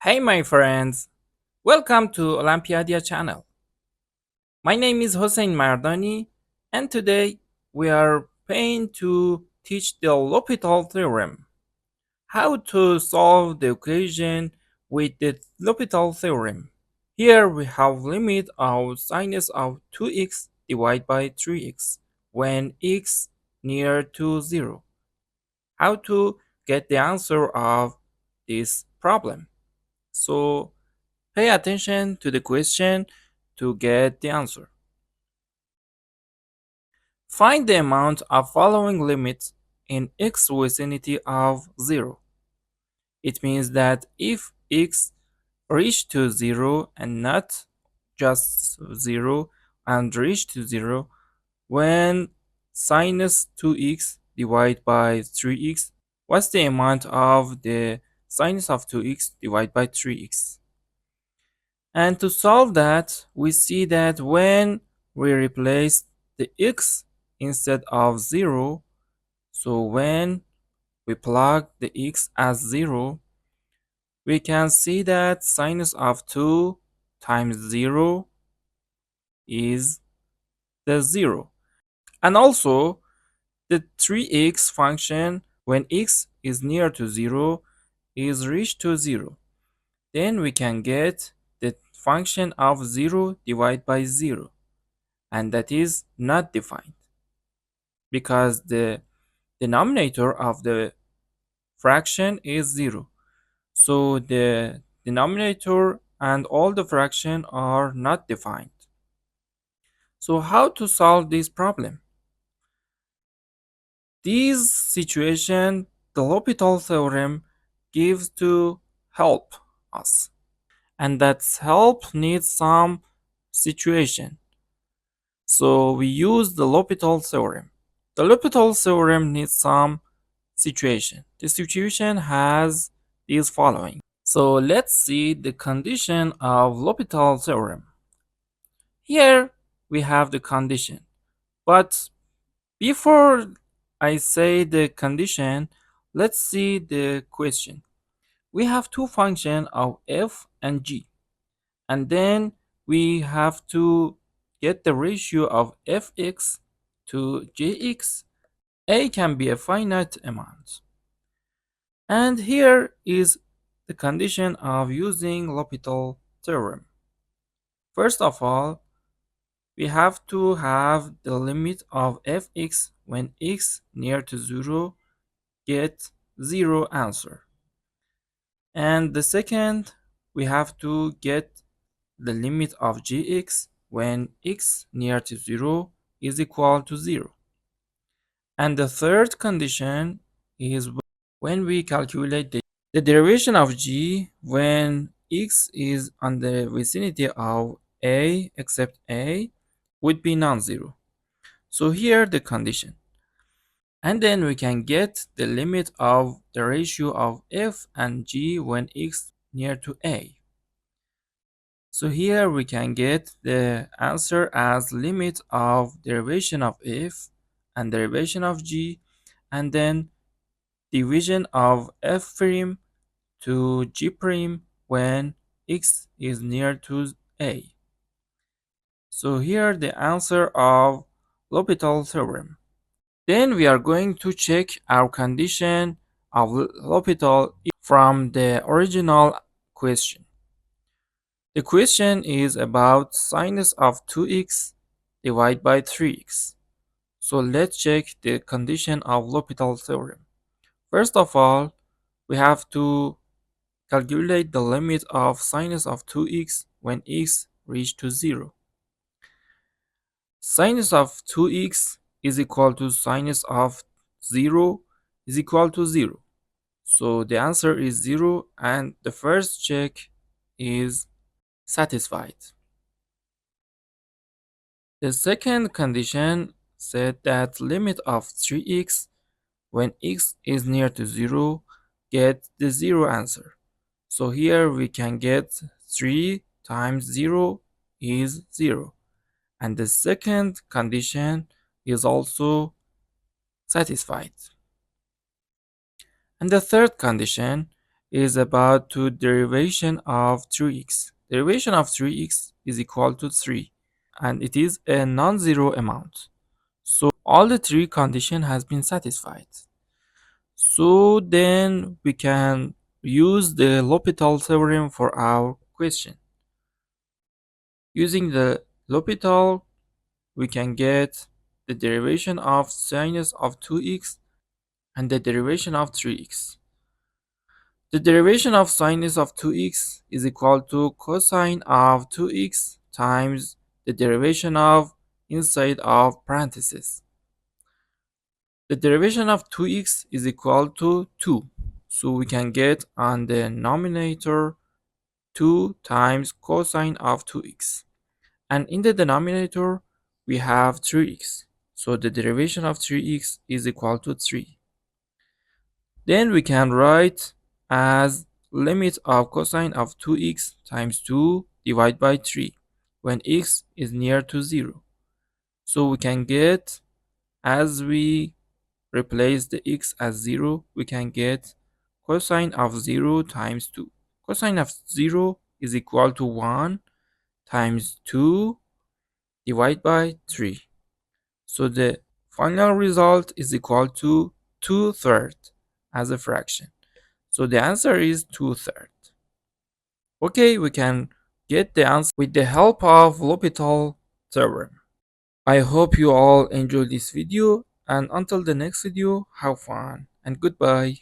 Hey my friends, welcome to Olympiadia channel. My name is Hossein Mardani and today we are going to teach the L'Hopital theorem. How to solve the equation with the L'Hopital theorem. Here we have limit of sinus of 2x divided by 3x when x near to 0. How to get the answer of this problem. So pay attention to the question to get the answer. Find the amount of following limits in x vicinity of 0. It means that if x reach to 0 and not just 0 and reach to 0 when sinus 2x divided by 3x, what's the amount of the sinus of 2x divided by 3x? And to solve that, we see that when we replace the x instead of 0, so when we plug the x as 0, we can see that sinus of 2 times 0 is the 0. And also, the 3x function when x is near to 0 is reached to 0. Then we can get the function of 0 divided by 0. And that is not defined because the denominator of the fraction is 0. So the denominator and all the fraction are not defined. So how to solve this problem? This situation the L'Hopital theorem gives to help us. And that help needs some situation. So we use the L'Hopital theorem. The L'Hopital theorem needs some situation. The situation has these following. So let's see the condition of L'Hopital theorem. Here we have the condition. But before I say the condition, let's see the question. We have two functions of f and g. And then we have to get the ratio of fx to gx. A can be a finite amount. And here is the condition of using L'Hopital theorem. First of all, we have to have the limit of fx when x near to 0 get 0 answer. And the second, we have to get the limit of gx when x near to 0 is equal to 0. And the third condition is when we calculate the derivation of g when x is on the vicinity of a except a would be non-zero. So here the condition. And then we can get the limit of the ratio of f and g when x near to a. So here we can get the answer as limit of derivation of f and derivation of g and then division of f prime to g prime when x is near to a. So here the answer of L'Hopital theorem. Then we are going to check our condition of L'Hopital from the original question. The question is about sinus of 2x divided by 3x. So let's check the condition of L'Hopital theorem. First of all, we have to calculate the limit of sinus of 2x when x reach to 0. Sinus of 2x is equal to sinus of 0 is equal to 0. So the answer is 0 and the first check is satisfied. The second condition said that limit of 3x when x is near to 0 get the 0 answer. So here we can get 3 times 0 is 0. And the second condition is also satisfied. And the third condition is about to derivation of 3x. Derivation of 3x is equal to 3, and it is a non-zero amount. So all the three condition has been satisfied. So then we can use the L'Hopital theorem for our question. Using the L'Hopital, we can get the derivation of sinus of 2x and the derivation of 3x. The derivation of sinus of 2x is equal to cosine of 2x times the derivation of inside of parentheses. The derivation of 2x is equal to 2. So we can get on the numerator 2 times cosine of 2x. And in the denominator, we have 3x. So the derivation of 3x is equal to 3. Then we can write as limit of cosine of 2x times 2 divided by 3 when x is near to 0. So we can get, as we replace the x as 0, we can get cosine of 0 times 2. Cosine of 0 is equal to 1 times 2 divided by 3. So the final result is equal to 2/3 as a fraction. So the answer is 2/3. Okay, we can get the answer with the help of L'Hopital theorem. I hope you all enjoyed this video, and until the next video, have fun and goodbye.